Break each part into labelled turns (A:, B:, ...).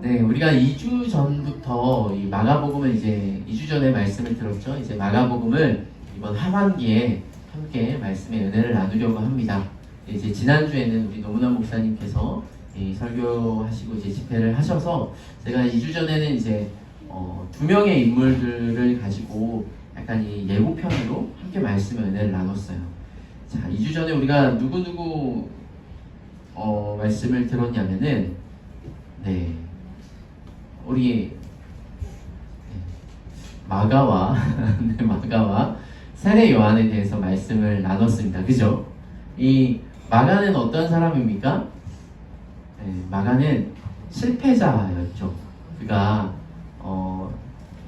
A: 네, 우리가 2주 전부터 이 마가복음을 이제 2주 전에 말씀을 들었죠. 이제 마가복음을 이번 하반기에 함께 말씀의 은혜를 나누려고 합니다. 이제 지난주에는 우리 노무현 목사님께서 설교하시고 이제 집회를 하셔서 제가 2주 전에는 이제 두 명의 인물들을 가지고 약간 이 예고편으로 함께 말씀의 은혜를 나눴어요. 자, 2주 전에 우리가 누구 말씀을 들었냐면은 우리 마가와 마가와 세례 요한에 대해서 말씀을 나눴습니다. 그죠? 이 마가는 어떤 사람입니까? 마가는 실패자였죠. 그가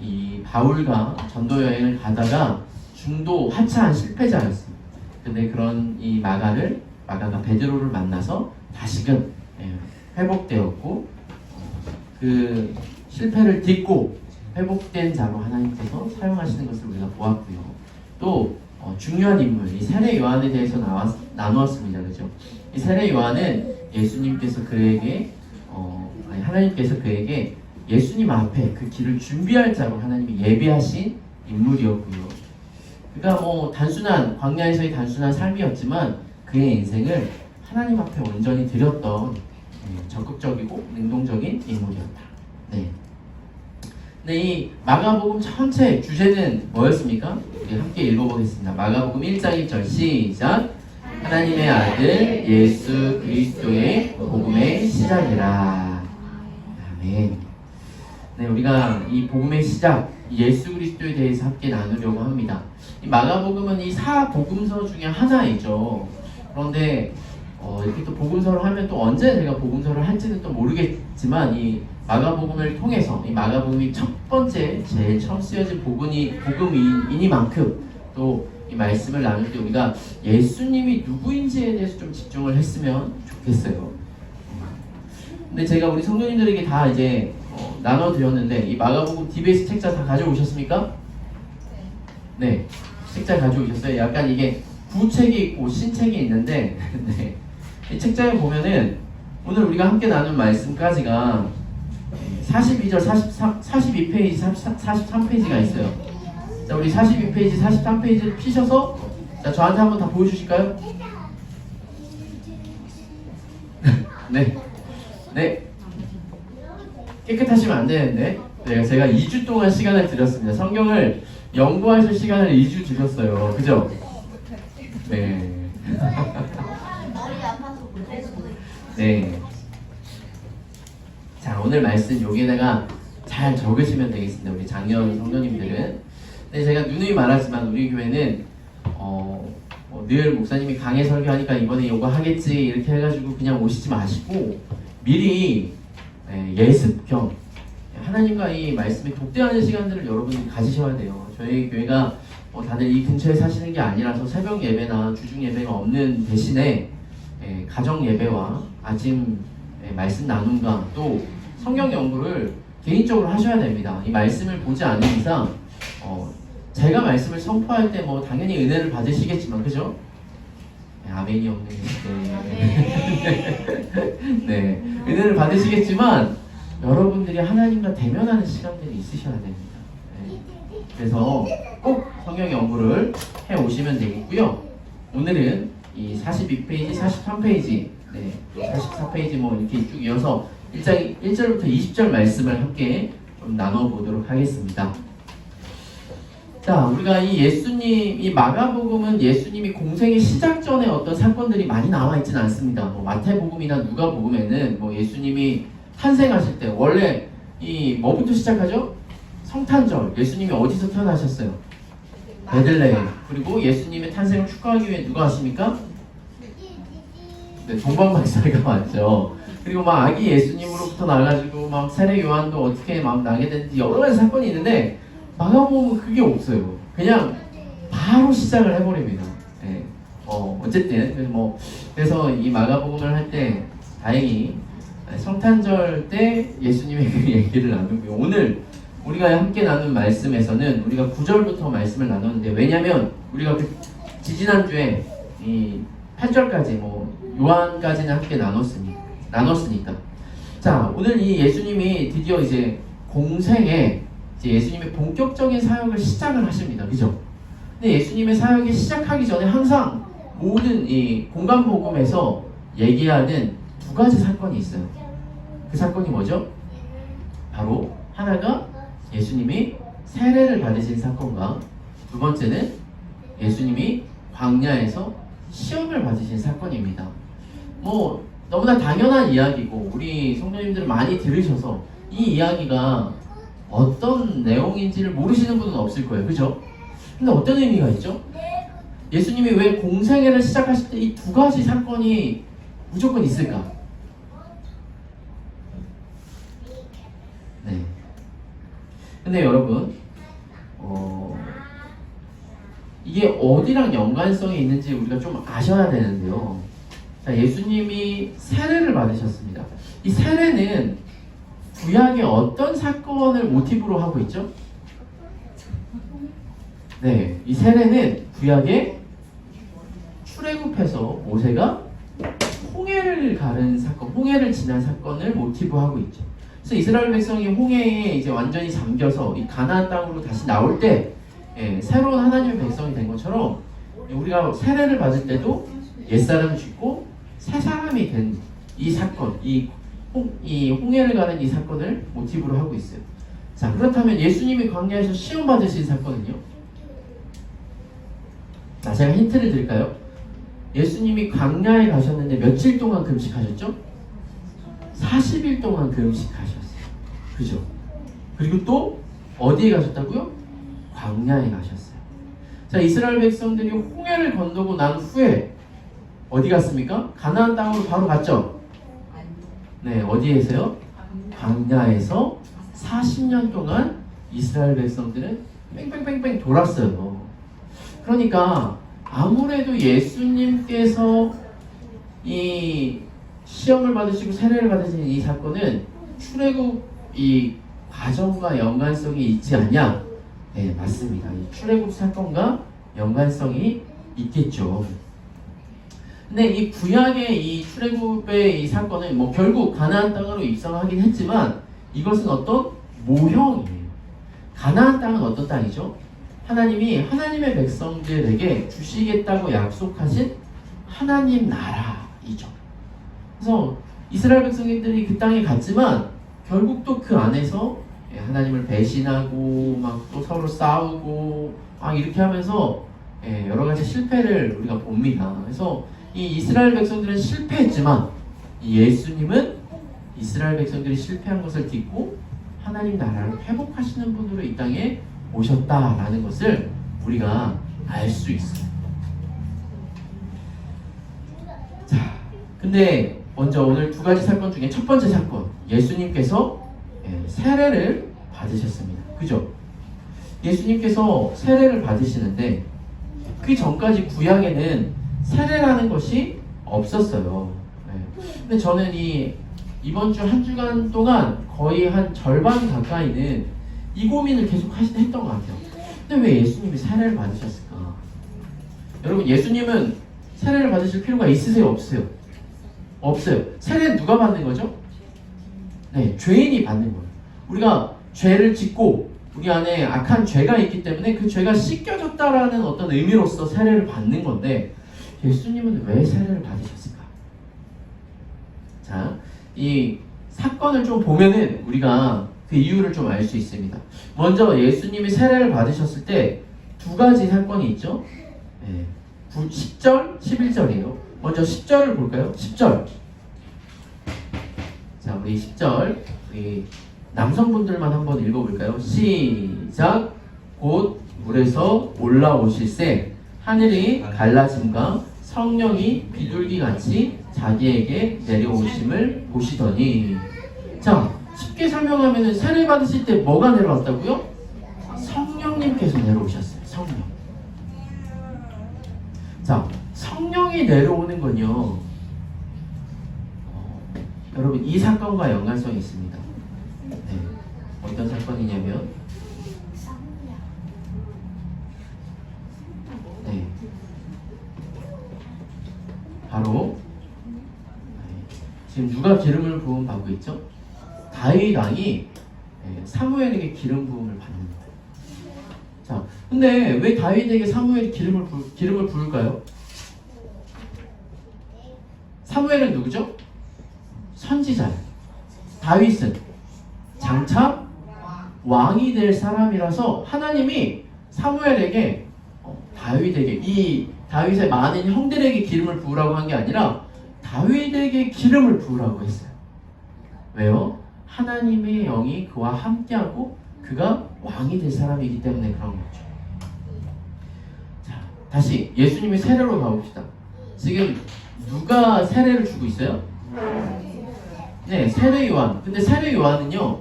A: 이 바울과 전도 여행을 가다가 중도 하차한 실패자였습니다. 근데 그런 이 마가가 베드로를 만나서 다시금 회복되었고 그 실패를 딛고 회복된 자로 하나님께서 사용하시는 것을 우리가 보았고요. 또 중요한 인물, 이 세례 요한에 대해서 나누었습니다. 그죠? 이 세례 요한은 예수님께서 그에게 하나님께서 그에게 예수님 앞에 그 길을 준비할 자로 하나님이 예비하신 인물이었고요. 그러니까 단순한 광야에서의 단순한 삶이었지만 그의 인생을 하나님 앞에 온전히 드렸던 적극적이고 능동적인 인물이었다. 네. 근데 이 마가복음 전체 주제는 뭐였습니까? 우리 함께 읽어보겠습니다. 마가복음 1장 1절 시작. 하나님의 아들 예수 그리스도의 복음의 시작이라. 아멘. 네, 우리가 이 복음의 시작, 예수 그리스도에 대해서 함께 나누려고 합니다. 이 마가복음은 이 사복음서 중에 하나이죠. 그런데 이렇게 또 복음서를 하면 또 언제 제가 복음서를 할지는 또 모르겠지만 이 마가복음을 통해서 이 마가복음이 첫 번째 제일 처음 쓰여진 복음이니만큼 또 이 말씀을 나눌 때 우리가 예수님이 누구인지에 대해서 좀 집중을 했으면 좋겠어요. 근데 제가 우리 성도님들에게 다 이제 나눠드렸는데 이 마가복음 DBS 책자 다 가져오셨습니까? 네, 책자 가져오셨어요. 약간 이게 구책이 있고 신책이 있는데 네. 이 책자에 보면은 오늘 우리가 함께 나눈 말씀까지가 42절, 42페이지, 43페이지가 있어요. 자, 우리 42페이지, 43페이지를 피셔서 자, 저한테 한번 다 보여주실까요? 네. 네. 깨끗하시면 안 되는데 제가 2주 동안 시간을 드렸습니다. 성경을 연구하실 시간을 2주 주셨어요. 그죠? 네. 네. 자, 오늘 말씀 여기에다가 잘 적으시면 되겠습니다. 우리 작년 성도님들은. 네, 제가 누누이 말하지만 우리 교회는 늘 목사님이 강해 설교하니까 이번에 이거 하겠지 이렇게 해가지고 그냥 오시지 마시고 미리 예습 겸 하나님과 이 말씀에 독대하는 시간들을 여러분이 가지셔야 돼요. 저희 교회가 다들 이 근처에 사시는 게 아니라서 새벽 예배나 주중 예배가 없는 대신에 가정 예배와 아침 말씀 나눔과 또 성경 연구를 개인적으로 하셔야 됩니다. 이 말씀을 보지 않는 이상 제가 말씀을 선포할 때 당연히 은혜를 받으시겠지만 그죠? 네, 아멘이 없는 네, 은혜를 받으시겠지만 여러분들이 하나님과 대면하는 시간들이 있으셔야 됩니다. 네. 그래서 꼭 성경 연구를 해 오시면 되겠고요. 오늘은 이 42페이지, 43페이지, 44페이지 이렇게 쭉 이어서 1절부터 20절 말씀을 함께 좀 나눠보도록 하겠습니다. 자, 우리가 이 마가복음은 예수님이 공생의 시작 전에 어떤 사건들이 많이 나와 있지는 않습니다. 마태복음이나 누가복음에는 예수님이 탄생하실 때 원래 뭐부터 시작하죠? 성탄절. 예수님이 어디서 태어나셨어요? 베들레헴. 그리고 예수님의 탄생을 축하하기 위해 누가 왔습니까? 네, 동방박사가 왔죠. 그리고 아기 예수님으로부터 나가지고 세례 요한도 어떻게 나게 됐는지 여러 가지 사건이 있는데 마가복음은 그게 없어요. 그냥 바로 시작을 해버립니다. 네. 어쨌든 그래서 이 마가복음을 할 때 다행히 성탄절 때 예수님의 그 얘기를 나누고요. 오늘 우리가 함께 나눈 말씀에서는 우리가 9절부터 말씀을 나눴는데 왜냐면 우리가 지지난주에 이 8절까지 요한까지는 함께 나눴으니까 자, 오늘 이 예수님이 드디어 이제 공생에 이제 예수님의 본격적인 사역을 시작을 하십니다. 그죠? 근데 예수님의 사역이 시작하기 전에 항상 모든 이 공간복음에서 얘기하는 두 가지 사건이 있어요. 그 사건이 뭐죠? 바로 하나가 예수님이 세례를 받으신 사건과 두 번째는 예수님이 광야에서 시험을 받으신 사건입니다. 뭐 너무나 당연한 이야기고 우리 성도님들은 많이 들으셔서 이 이야기가 어떤 내용인지를 모르시는 분은 없을 거예요. 그죠? 근데 어떤 의미가 있죠? 예수님이 왜 공생애를 시작하실 때 이 두 가지 사건이 무조건 있을까? 네. 근데 여러분, 이게 어디랑 연관성이 있는지 우리가 좀 아셔야 되는데요. 자, 예수님이 세례를 받으셨습니다. 이 세례는 구약의 어떤 사건을 모티브로 하고 있죠? 네, 이 세례는 구약의 출애굽해서 모세가 홍해를 가른 사건, 홍해를 지난 사건을 모티브하고 있죠. 그래서 이스라엘 백성이 홍해에 이제 완전히 잠겨서 이 가나안 땅으로 다시 나올 때 새로운 하나님의 백성이 된 것처럼 우리가 세례를 받을 때도 옛사람을 죽고 새 사람이 된 이 사건, 이 홍해를 가는 이 사건을 모티브로 하고 있어요. 자, 그렇다면 예수님이 광야에서 시험 받으신 사건은요? 자, 제가 힌트를 드릴까요? 예수님이 광야에 가셨는데 며칠 동안 금식하셨죠? 40일 동안 금식하셨어요. 그죠? 그리고 또 어디에 가셨다고요? 광야에 가셨어요. 자, 이스라엘 백성들이 홍해를 건너고 난 후에 어디 갔습니까? 가나안 땅으로 바로 갔죠? 네, 어디에서요? 광야에서 40년 동안 이스라엘 백성들은 뺑뺑뺑뺑 돌았어요. 그러니까 아무래도 예수님께서 이 시험을 받으시고 세례를 받으신 이 사건은 출애굽 이 과정과 연관성이 있지 않냐? 네, 맞습니다. 이 출애굽 사건과 연관성이 있겠죠. 근데 이 구약의 이 출애굽의 이 사건은 뭐 결국 가나안 땅으로 입성하긴 했지만 이것은 어떤 모형이에요. 가나안 땅은 어떤 땅이죠? 하나님이 하나님의 백성들에게 주시겠다고 약속하신 하나님 나라이죠. 그래서 이스라엘 백성들이 그 땅에 갔지만 결국 또 그 안에서 하나님을 배신하고 막 또 서로 싸우고 막 이렇게 하면서 여러 가지 실패를 우리가 봅니다. 그래서 이 이스라엘 백성들은 실패했지만 예수님은 이스라엘 백성들이 실패한 것을 딛고 하나님 나라를 회복하시는 분으로 이 땅에 오셨다라는 것을 우리가 알 수 있어요. 자, 근데 먼저 오늘 두 가지 사건 중에 첫 번째 사건, 예수님께서 세례를 받으셨습니다. 그죠? 예수님께서 세례를 받으시는데 그 전까지 구약에는 세례라는 것이 없었어요. 근데 저는 이번 주 한 주간 동안 거의 한 절반 가까이는 이 고민을 계속 했던 것 같아요. 근데 왜 예수님이 세례를 받으셨을까? 여러분, 예수님은 세례를 받으실 필요가 있으세요? 없으세요? 없어요. 세례는 누가 받는 거죠? 네, 죄인이 받는 거예요. 우리가 죄를 짓고 우리 안에 악한 죄가 있기 때문에 그 죄가 씻겨졌다라는 어떤 의미로서 세례를 받는 건데 예수님은 왜 세례를 받으셨을까? 자, 이 사건을 좀 보면은 우리가 그 이유를 좀 알 수 있습니다. 먼저 예수님이 세례를 받으셨을 때 두 가지 사건이 있죠. 10절, 11절이에요. 먼저 10절을 볼까요? 10절. 자, 우리 10절 우리 남성분들만 한번 읽어볼까요? 시작. 곧 물에서 올라오실새 하늘이 갈라짐과 성령이 비둘기같이 자기에게 내려오심을 보시더니. 자, 쉽게 설명하면 세례 받으실 때 뭐가 내려왔다고요? 성령님께서 내려오셨어요. 성령. 자, 성령이 내려오는 건요, 여러분 이 사건과 연관성이 있습니다. 네, 어떤 사건이냐면 네, 바로 지금 누가 기름을 부음 받고 있죠? 다윗 왕이 사무엘에게 기름 부음을 받는다. 자, 근데 왜 다윗에게 사무엘이 기름을 부을까요? 사무엘은 누구죠? 선지자예요. 다윗은 장차 왕이 될 사람이라서 하나님이 사무엘에게 다윗에게 이 다윗의 많은 형들에게 기름을 부으라고 한 게 아니라 다윗에게 기름을 부으라고 했어요. 왜요? 하나님의 영이 그와 함께하고 그가 왕이 될 사람이기 때문에 그런 거죠. 자, 다시 예수님의 세례로 가봅시다. 지금 누가 세례를 주고 있어요? 네, 세례 요한. 근데 세례 요한은요,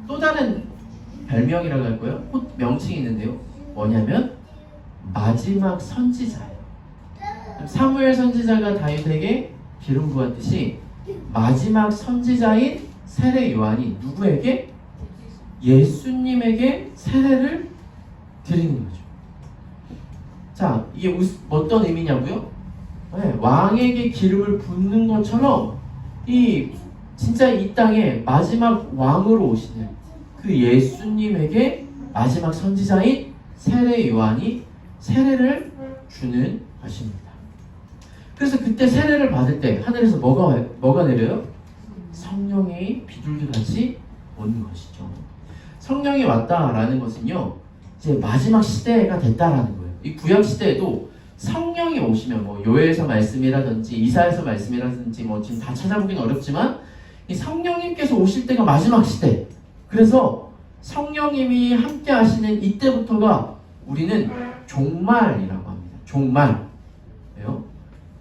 A: 또 다른 별명이라고 할까요? 명칭이 있는데요. 뭐냐면 마지막 선지자예요. 사무엘 선지자가 다윗에게 기름 부었듯이 마지막 선지자인 세례 요한이 누구에게? 예수님에게 세례를 드리는 거죠. 자, 이게 어떤 의미냐고요? 네, 왕에게 기름을 붓는 것처럼 진짜 이 땅에 마지막 왕으로 오시는 그 예수님에게 마지막 선지자인 세례 요한이 세례를 주는 것입니다. 그래서 그때 세례를 받을 때 하늘에서 뭐가 내려요? 성령이 비둘기같이 오는 것이죠. 성령이 왔다라는 것은요, 이제 마지막 시대가 됐다라는 거예요. 이 구약 시대에도 성령이 오시면 뭐 요엘서 말씀이라든지 이사야서 말씀이라든지 뭐 지금 다 찾아보기는 어렵지만 이 성령님께서 오실 때가 마지막 시대. 그래서 성령님이 함께 하시는 이때부터가 우리는 종말이라고 합니다. 종말. 왜요?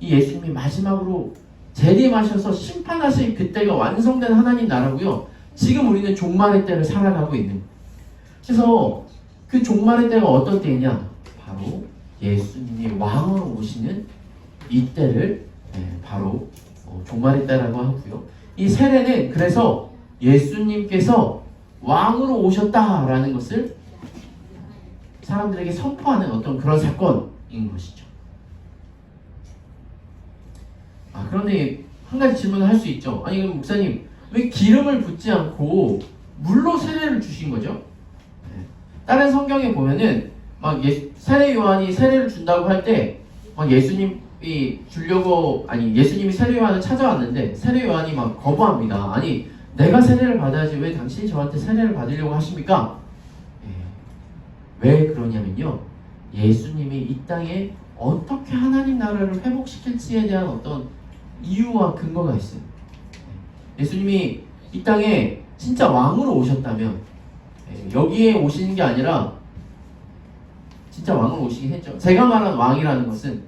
A: 이 예수님이 마지막으로 재림하셔서 심판하실 그때가 완성된 하나님 나라고요. 지금 우리는 종말의 때를 살아가고 있는 거예요. 그래서 그 종말의 때가 어떤 때이냐? 바로 예수님이 왕으로 오시는 이때를 바로 종말의 때라고 하고요. 이 세례는 그래서 예수님께서 왕으로 오셨다라는 것을 사람들에게 선포하는 어떤 그런 사건인 것이죠. 그런데 한 가지 질문을 할 수 있죠. 아니 그럼 목사님 왜 기름을 붓지 않고 물로 세례를 주신 거죠? 다른 성경에 보면은 막 세례 요한이 세례를 준다고 할 때 막 예수님이 예수님이 세례 요한을 찾아왔는데 세례 요한이 막 거부합니다. 아니 내가 세례를 받아야지 왜 당신이 저한테 세례를 받으려고 하십니까? 왜 그러냐면요, 예수님이 이 땅에 어떻게 하나님 나라를 회복시킬지에 대한 어떤 이유와 근거가 있어요. 예수님이 이 땅에 진짜 왕으로 오셨다면 여기에 오시는 게 아니라 진짜 왕으로 오시긴 했죠. 제가 말한 왕이라는 것은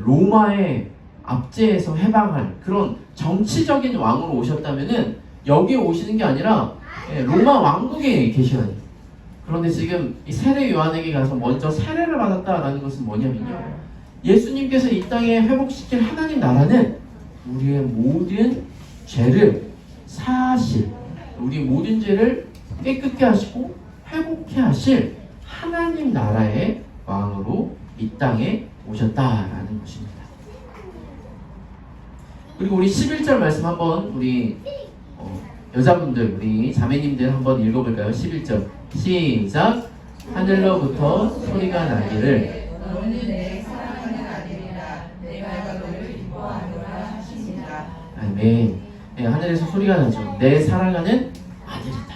A: 로마의 압제에서 해방할 그런 정치적인 왕으로 오셨다면은 여기에 오시는 게 아니라 로마 왕국에 계셔야 돼요. 그런데 지금 이 세례 요한에게 가서 먼저 세례를 받았다라는 것은 뭐냐면요, 예수님께서 이 땅에 회복시킬 하나님 나라는 우리의 모든 죄를 사하실, 우리 모든 죄를 깨끗게 하시고 회복해 하실 하나님 나라의 왕으로 이 땅에 오셨다라는 것입니다. 그리고 우리 11절 말씀 한번 우리 여자분들, 우리 자매님들 한번 읽어볼까요? 11절 시작. 하늘로부터 소리가 나기를
B: 너는 내 사랑하는 아들이라 내가 너를 기뻐하노라 하십니다.
A: 아멘. 네, 하늘에서 소리가 나죠. 내 사랑하는 아들이다.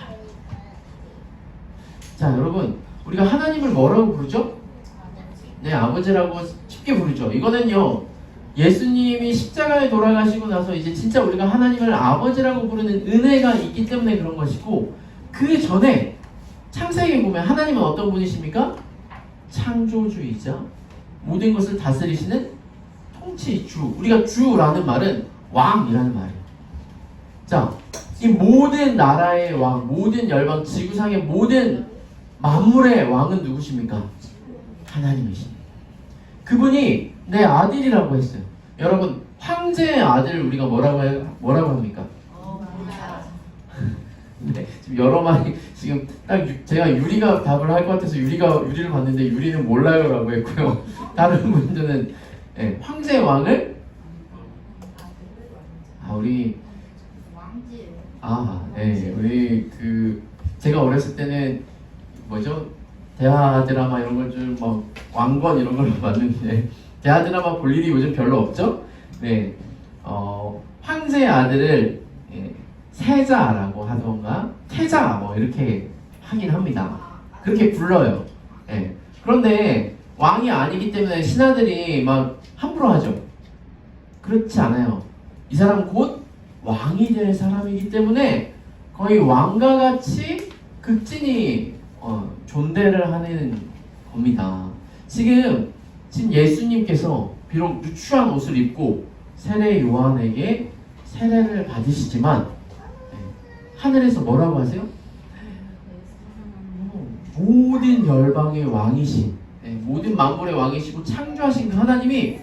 A: 자, 여러분, 우리가 하나님을 뭐라고 부르죠? 네, 아버지라고 쉽게 부르죠. 이거는요, 예수님이 십자가에 돌아가시고 나서 이제 진짜 우리가 하나님을 아버지라고 부르는 은혜가 있기 때문에 그런 것이고, 그 전에 창세기에 보면 하나님은 어떤 분이십니까? 창조주이자 모든 것을 다스리시는 통치주. 우리가 주라는 말은 왕이라는 말이에요. 자, 이 모든 나라의 왕, 모든 열방, 지구상의 모든 만물의 왕은 누구십니까? 하나님이십니다. 그분이 내 아들이라고 했어요. 여러분, 황제의 아들 우리가 뭐라고 합니까? 네, 지금 여러 마리 지금 딱 제가 유리가 답을 할 것 같아서 유리를 봤는데 유리는 몰라요라고 했고요. 다른 분들은 황제의 왕을 우리 네. 우리 제가 어렸을 때는 뭐죠? 대하 드라마 이런 걸 좀 막 왕건 이런 걸 봤는데 대하 드라마 볼 일이 요즘 별로 없죠? 네. 황제의 아들을 세자라고 하던가 태자 뭐 이렇게 하긴 합니다. 그렇게 불러요. 네. 그런데 왕이 아니기 때문에 신하들이 막 함부로 하죠. 그렇지 않아요. 이 사람은 곧 왕이 될 사람이기 때문에 거의 왕과 같이 극진히 존대를 하는 겁니다. 지금 예수님께서 비록 누추한 옷을 입고 세례 요한에게 세례를 받으시지만 하늘에서 뭐라고 하세요? 모든 열방의 왕이신, 모든 만물의 왕이시고 창조하신 그 하나님이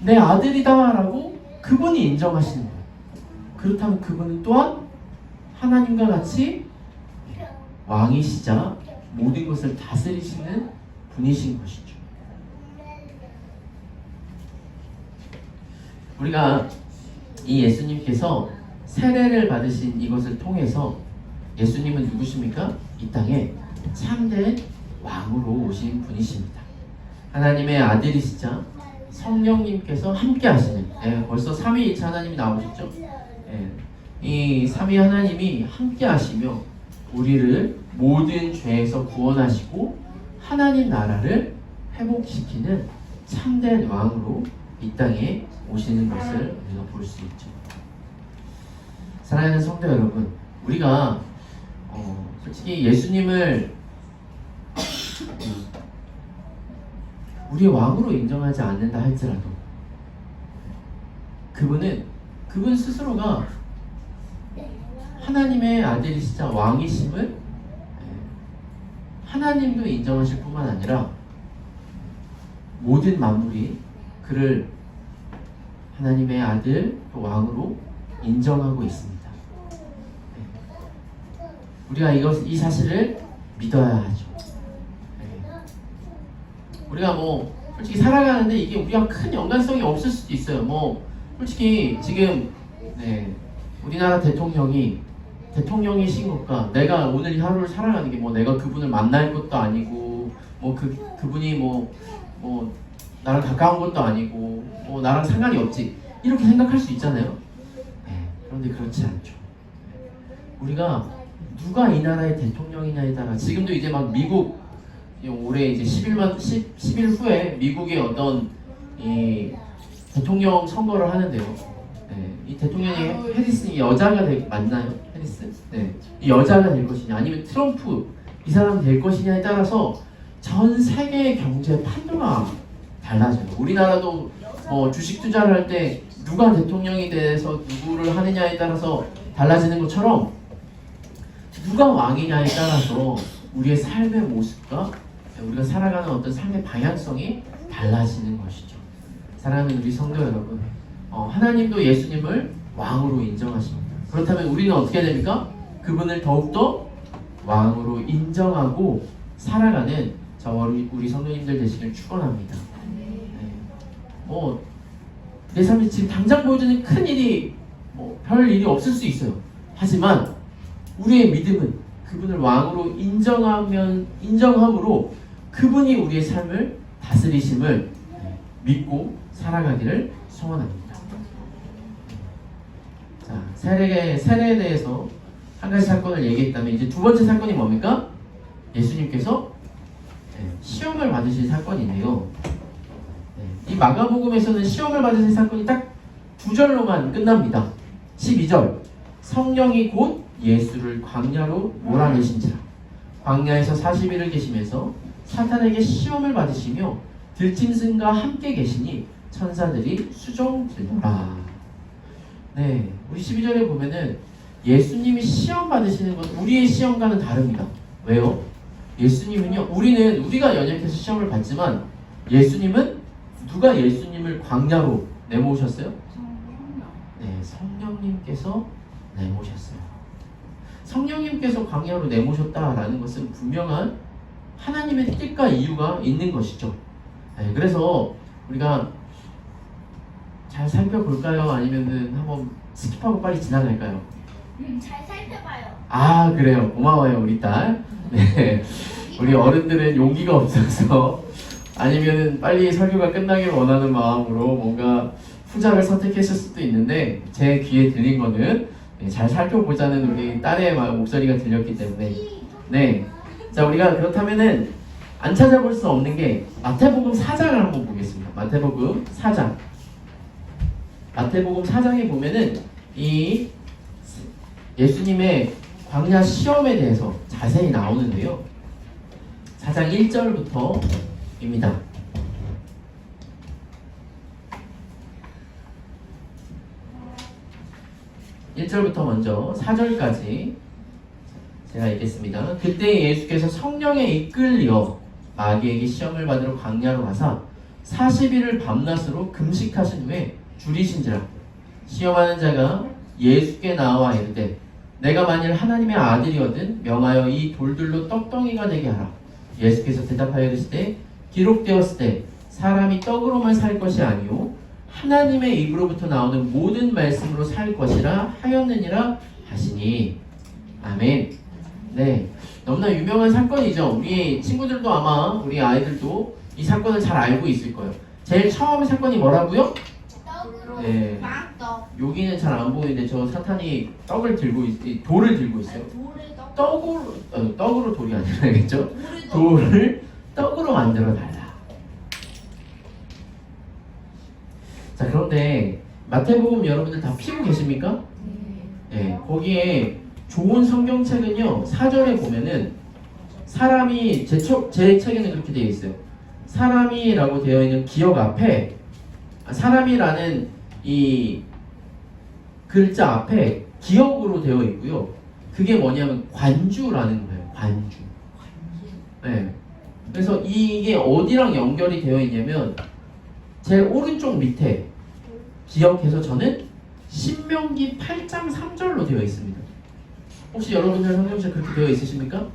A: 내 아들이다 라고 그분이 인정하시는 거예요. 그렇다면 그분은 또한 하나님과 같이 왕이시자 모든 것을 다스리시는 분이신 것이죠. 우리가 이 예수님께서 세례를 받으신 이것을 통해서 예수님은 누구십니까? 이 땅에 참된 왕으로 오신 분이십니다. 하나님의 아들이시자 성령님께서 함께 하시는, 벌써 삼위일체 하나님이 나오셨죠? 이 삼위 하나님이 함께 하시며 우리를 모든 죄에서 구원하시고 하나님 나라를 회복시키는 참된 왕으로 이 땅에 오시는 것을 우리가 볼 수 있죠. 사랑하는 성도 여러분, 우리가 솔직히 예수님을 우리의 왕으로 인정하지 않는다 할지라도 그분 스스로가 하나님의 아들이시자 왕이심을 하나님도 인정하실 뿐만 아니라 모든 만물이 그를 하나님의 아들 또 왕으로 인정하고 있습니다. 우리가 이 사실을 믿어야 하죠. 우리가 솔직히 살아가는데 이게 우리가 큰 연관성이 없을 수도 있어요. 솔직히 지금 우리나라 대통령이신 것과 내가 오늘 이 하루를 살아가는 게 내가 그분을 만날 것도 아니고 그분이 나랑 가까운 것도 아니고 나랑 상관이 없지 이렇게 생각할 수 있잖아요. 그런데 그렇지 않죠. 우리가 누가 이 나라의 대통령이냐에 따라 지금도 이제 막 미국 올해 이제 10일 후에 미국의 어떤 이 대통령 선거를 하는데요. 이 대통령이 해리슨이 여자가 맞나요? 해리슨? 이 여자가 될 것이냐 아니면 트럼프 이 사람이 될 것이냐에 따라서 전 세계의 경제 판도가 달라져요. 우리나라도 주식 투자를 할 때 누가 대통령이 돼서 누구를 하느냐에 따라서 달라지는 것처럼 누가 왕이냐에 따라서 우리의 삶의 모습과 우리가 살아가는 어떤 삶의 방향성이 달라지는 것이죠. 사랑하는 우리 성도 여러분, 하나님도 예수님을 왕으로 인정하십니다. 그렇다면 우리는 어떻게 됩니까? 그분을 더욱더 왕으로 인정하고 살아가는 우리 성도님들 되시길 축원합니다. 내 삶에 지금 당장 보여주는 큰 일이 별 일이 없을 수 있어요. 하지만 우리의 믿음은 그분을 왕으로 인정함으로 그분이 우리의 삶을 다스리심을 믿고 살아가기를 소원합니다. 자, 세례에 대해서 한 가지 사건을 얘기했다면 이제 두 번째 사건이 뭡니까? 예수님께서 시험을 받으신 사건이네요. 이 마가복음에서는 시험을 받으신 사건이 딱 2절로만 끝납니다. 12절 성령이 곧 예수를 광야로 몰아내신지라 광야에서 40일을 계시면서 사탄에게 시험을 받으시며 들짐승과 함께 계시니 천사들이 수종들더라. 우리 12절에 보면은 예수님이 시험 받으시는 건 우리의 시험과는 다릅니다. 왜요? 예수님은요, 우리가 연약해서 시험을 받지만 예수님은 누가 예수님을 광야로 내모셨어요? 성령님께서 내모셨어요. 성령님께서 광야로 내모셨다라는 것은 분명한 하나님의 뜻과 이유가 있는 것이죠. 그래서 우리가 잘 살펴볼까요? 아니면은 한번 스킵하고 빨리 지나갈까요?
C: 잘 살펴봐요.
A: 아, 그래요. 고마워요, 우리 딸. 네. 우리 어른들은 용기가 없어서 아니면 빨리 설교가 끝나길 원하는 마음으로 뭔가 후자를 선택했을 수도 있는데 제 귀에 들린 거는 잘 살펴보자는 우리 딸의 목소리가 들렸기 때문에 네. 자, 우리가 그렇다면은 안 찾아볼 수 없는 게 마태복음 4장을 한번 보겠습니다. 마태복음 4장. 마태복음 4장에 보면은 이 예수님의 광야 시험에 대해서 자세히 나오는데요. 4장 1절부터입니다. 1절부터 먼저 4절까지 제가 읽겠습니다. 그때 예수께서 성령에 이끌려 마귀에게 시험을 받으러 광야로 가사 40일을 밤낮으로 금식하신 후에 줄이신지라 시험하는 자가 예수께 나와 이르되 내가 만일 하나님의 아들이거든 명하여 이 돌들로 떡덩이가 되게 하라. 예수께서 대답하여 이르시되 기록되었을 때 사람이 떡으로만 살 것이 아니요 하나님의 입으로부터 나오는 모든 말씀으로 살 것이라 하였느니라 하시니. 아멘. 네, 너무나 유명한 사건이죠. 우리 친구들도 아마 우리 아이들도 이 사건을 잘 알고 있을 거예요. 제일 처음 사건이 뭐라고요?
C: 떡으로
A: 네.
C: 빵떡.
A: 여기는 잘 안 보이는데 저 사탄이 돌을 들고 있어요.
C: 돌을 떡.
A: 떡으로 돌이 아니라겠죠?
C: 돌을 떡.
A: 돌을 떡으로 만들어 달라. 자, 그런데 마태복음 여러분들 다 피고 계십니까? 네, 거기에 좋은 성경책은요 4절에 보면은 사람이 제 책에는 그렇게 되어 있어요. 사람이라고 되어 있는 기억 앞에 사람이라는 이 글자 앞에 기억으로 되어 있고요. 그게 뭐냐면 관주라는 거예요. 관주. 네. 그래서 이게 어디랑 연결이 되어 있냐면 제 오른쪽 밑에 기억해서 저는 신명기 8장 3절로 되어 있습니다. 혹시 여러분들 성경책 그렇게 되어 있으십니까?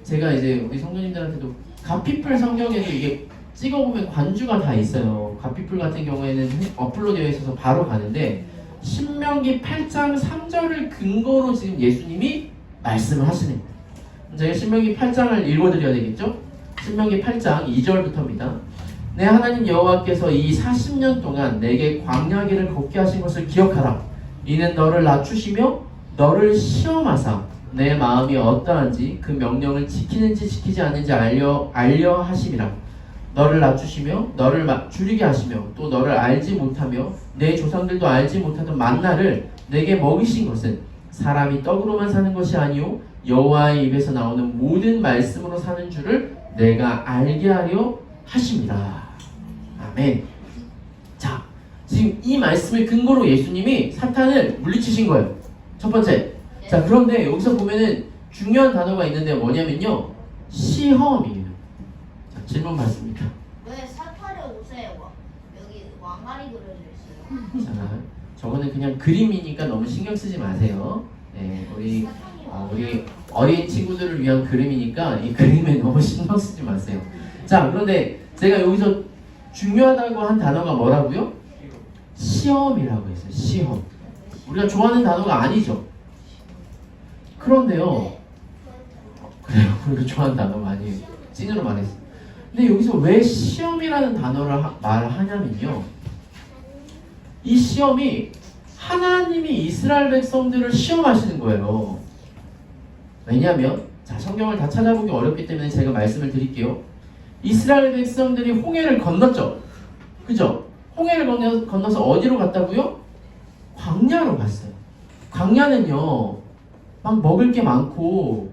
A: 제가 이제 우리 성도님들한테도 가피풀 성경에도 이게 찍어보면 관주가 다 있어요. 가피풀 같은 경우에는 업로드되어 있어서 바로 가는데 신명기 8장 3절을 근거로 지금 예수님이 말씀을 하시는 거예요. 제가 신명기 8장을 읽어드려야 되겠죠? 신명기 8장 2절부터입니다. 내 하나님 여호와께서 이 40년 동안 내게 광야길을 걷게 하신 것을 기억하라. 이는 너를 낮추시며 너를 시험하사 내 마음이 어떠한지 그 명령을 지키는지 지키지 않는지 알려 하심이라. 너를 낮추시며 너를 줄이게 하시며 또 너를 알지 못하며 내 조상들도 알지 못하던 만나를 내게 먹이신 것은 사람이 떡으로만 사는 것이 아니요 여호와의 입에서 나오는 모든 말씀으로 사는 줄을 내가 알게 하려 하십니다. 아멘. 자, 지금 이 말씀을 근거로 예수님이 사탄을 물리치신 거예요. 첫 번째. 자, 그런데 여기서 보면은 중요한 단어가 있는데 뭐냐면요 시험이에요. 자, 질문 받습니다.
C: 왜 사탄의 옷에 여기 왕관이 그려져 있어요?
A: 자, 저거는 그냥 그림이니까 너무 신경 쓰지 마세요. 네, 우리 어린 친구들을 위한 그림이니까 이 그림에 너무 신경 쓰지 마세요. 자, 그런데 제가 여기서 중요하다고 한 단어가 뭐라고요? 시험이라고 했어요. 시험. 우리가 좋아하는 단어가 아니죠. 그런데요. 그래요. 우리가 좋아하는 단어가 아니에요. 찐으로 말했어요. 근데 여기서 왜 시험이라는 단어를 말하냐면요. 이 시험이 하나님이 이스라엘 백성들을 시험하시는 거예요. 왜냐하면 자, 성경을 다 찾아보기 어렵기 때문에 제가 말씀을 드릴게요. 이스라엘 백성들이 홍해를 건넜죠. 그죠? 홍해를 건너서 어디로 갔다고요? 광야로 갔어요. 광야는요 막 먹을 게 많고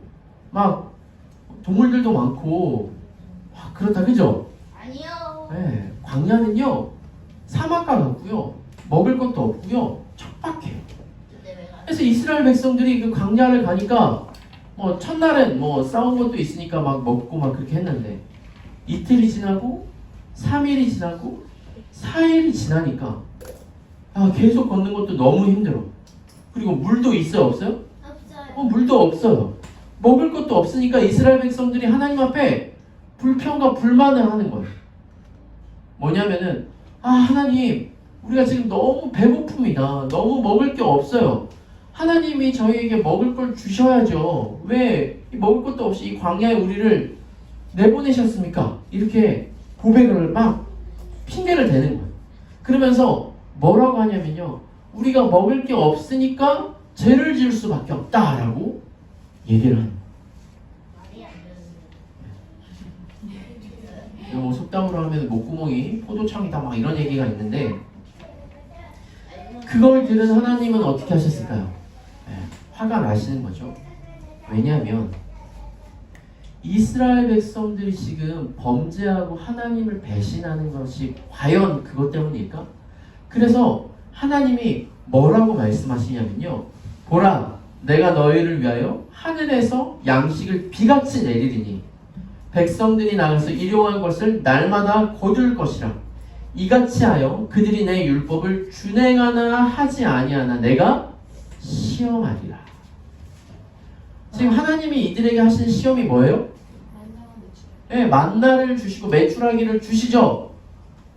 A: 막 동물들도 많고 막 그렇다. 그죠?
C: 아니요.
A: 네, 광야는요 사막과 같고요 먹을 것도 없고요 척박해요.
C: 근데 왜 가?
A: 그래서 이스라엘 백성들이 그 광야를 가니까 뭐 첫날은 뭐 싸운 것도 있으니까 막 먹고 막 그렇게 했는데 이틀이 지나고 3일이 지나고 4일이 지나니까 계속 걷는 것도 너무 힘들어. 그리고 물도 있어요 없어요?
C: 없어요.
A: 물도 없어요. 먹을 것도 없으니까 이스라엘 백성들이 하나님 앞에 불평과 불만을 하는 거예요. 뭐냐면은 하나님 우리가 지금 너무 배고픕니다. 너무 먹을 게 없어요. 하나님이 저희에게 먹을 걸 주셔야죠. 왜 먹을 것도 없이 이 광야에 우리를 내보내셨습니까? 이렇게 고백을 막 핑계를 대는 거예요. 그러면서 뭐라고 하냐면요. 우리가 먹을 게 없으니까 죄를 지을 수밖에 없다라고 얘기를 하는 거예요.
C: 말이 안 되는데.
A: 뭐 속담으로 하면 목구멍이 포도청이다 막 이런 얘기가 있는데 그걸 들은 하나님은 어떻게 하셨을까요? 화가 나시는 거죠. 왜냐하면 이스라엘 백성들이 지금 범죄하고 하나님을 배신하는 것이 과연 그것 때문일까? 그래서 하나님이 뭐라고 말씀하시냐면요. 보라, 내가 너희를 위하여 하늘에서 양식을 비같이 내리리니 백성들이 나가서 일용할 것을 날마다 거둘 것이라. 이같이 하여 그들이 내 율법을 준행하나 하지 아니하나 내가 시험하리라. 지금 하나님이 이들에게 하신 시험이 뭐예요? 네, 만나를 주시고 메추라기를 주시죠.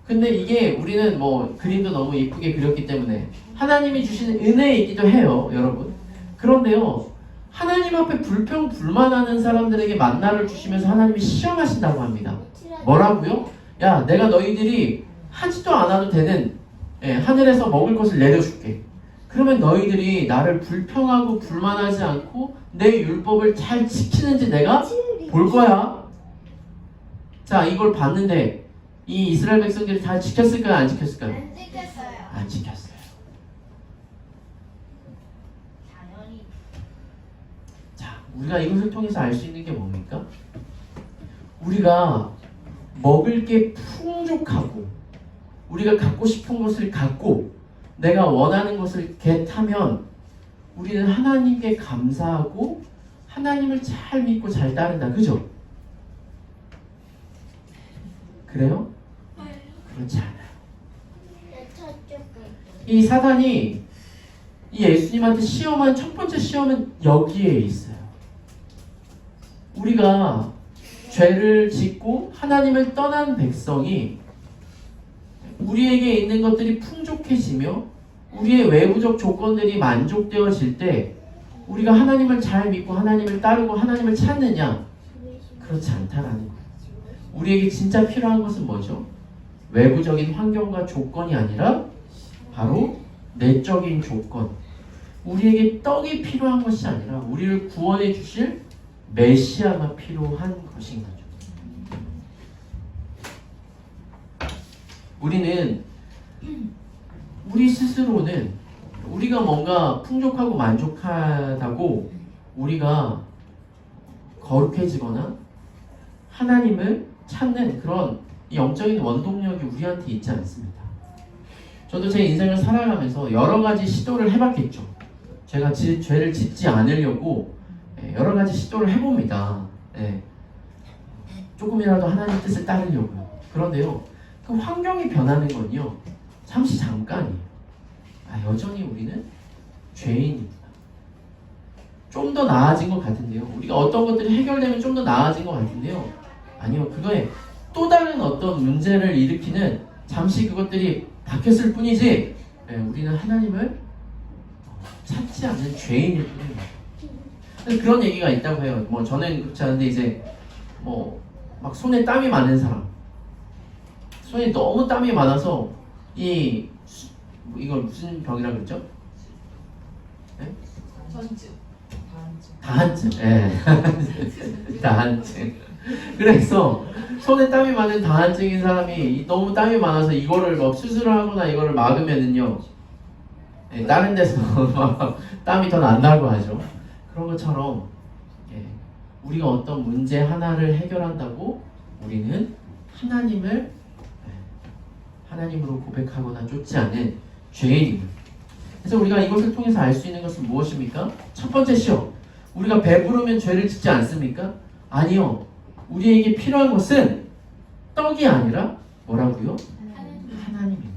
A: 근데 이게 우리는 뭐 그림도 너무 이쁘게 그렸기 때문에 하나님이 주시는 은혜이기도 해요, 여러분. 그런데요, 하나님 앞에 불평불만하는 사람들에게 만나를 주시면서 하나님이 시험하신다고 합니다. 뭐라고요? 야, 내가 너희들이 하지도 않아도 되는 하늘에서 먹을 것을 내려줄게. 그러면 너희들이 나를 불평하고 불만하지 않고 내 율법을 잘 지키는지 내가 볼 거야. 자, 이걸 봤는데 이 이스라엘 백성들이 다 지켰을까요? 안 지켰을까요?
C: 안 찍혔어요.
A: 안 지켰어요.
C: 당연히.
A: 자, 우리가 이것을 통해서 알 수 있는 게 뭡니까? 우리가 먹을 게 풍족하고 우리가 갖고 싶은 것을 갖고 내가 원하는 것을 겟하면 우리는 하나님께 감사하고 하나님을 잘 믿고 잘 따른다. 그죠? 그래요? 그렇지 않아요. 이 사단이 이 예수님한테 시험한 첫 번째 시험은 여기에 있어요. 우리가 죄를 짓고 하나님을 떠난 백성이 우리에게 있는 것들이 풍족해지며 우리의 외부적 조건들이 만족되어질 때 우리가 하나님을 잘 믿고 하나님을 따르고 하나님을 찾느냐? 그렇지 않다라는 거예요. 우리에게 진짜 필요한 것은 뭐죠? 외부적인 환경과 조건이 아니라 바로 내적인 조건. 우리에게 떡이 필요한 것이 아니라 우리를 구원해 주실 메시아가 필요한 것인 거죠. 우리는 우리 스스로는 우리가 뭔가 풍족하고 만족하다고 우리가 거룩해지거나 하나님을 찾는 그런 영적인 원동력이 우리한테 있지 않습니다. 저도 제 인생을 살아가면서 여러 가지 시도를 해봤겠죠. 제가 죄를 짓지 않으려고 여러 가지 시도를 해봅니다. 조금이라도 하나님 뜻을 따르려고요. 그런데요, 그 환경이 변하는 건요, 잠시 잠깐이에요. 여전히 우리는 죄인입니다. 좀 더 나아진 것 같은데요. 우리가 어떤 것들이 해결되면 좀 더 나아진 것 같은데요. 아니요, 그거에 또 다른 어떤 문제를 일으키는 잠시 그것들이 바뀌었을 뿐이지 우리는 하나님을 찾지 않는 죄인일 뿐입니다. 그런 얘기가 있다고 해요. 뭐 저는 그렇지 않은데 이제 뭐 막 손에 땀이 많은 사람, 손에 너무 땀이 많아서 이걸 무슨 병이라 그랬죠? 다한증. 다한증. 그래서 손에 땀이 많은 다한증인 사람이 너무 땀이 많아서 이거를 막 수술을 하거나 이거를 막으면은요, 다른 데서 막 땀이 더 난다고 하죠. 그런 것처럼 우리가 어떤 문제 하나를 해결한다고 우리는 하나님으로 고백하거나 쫓지 않은 죄인입니다. 그래서 우리가 이것을 통해서 알 수 있는 것은 무엇입니까? 첫 번째 시험. 우리가 배부르면 죄를 짓지 않습니까? 아니요. 우리에게 필요한 것은 떡이 아니라 뭐라고요? 하나님입니다.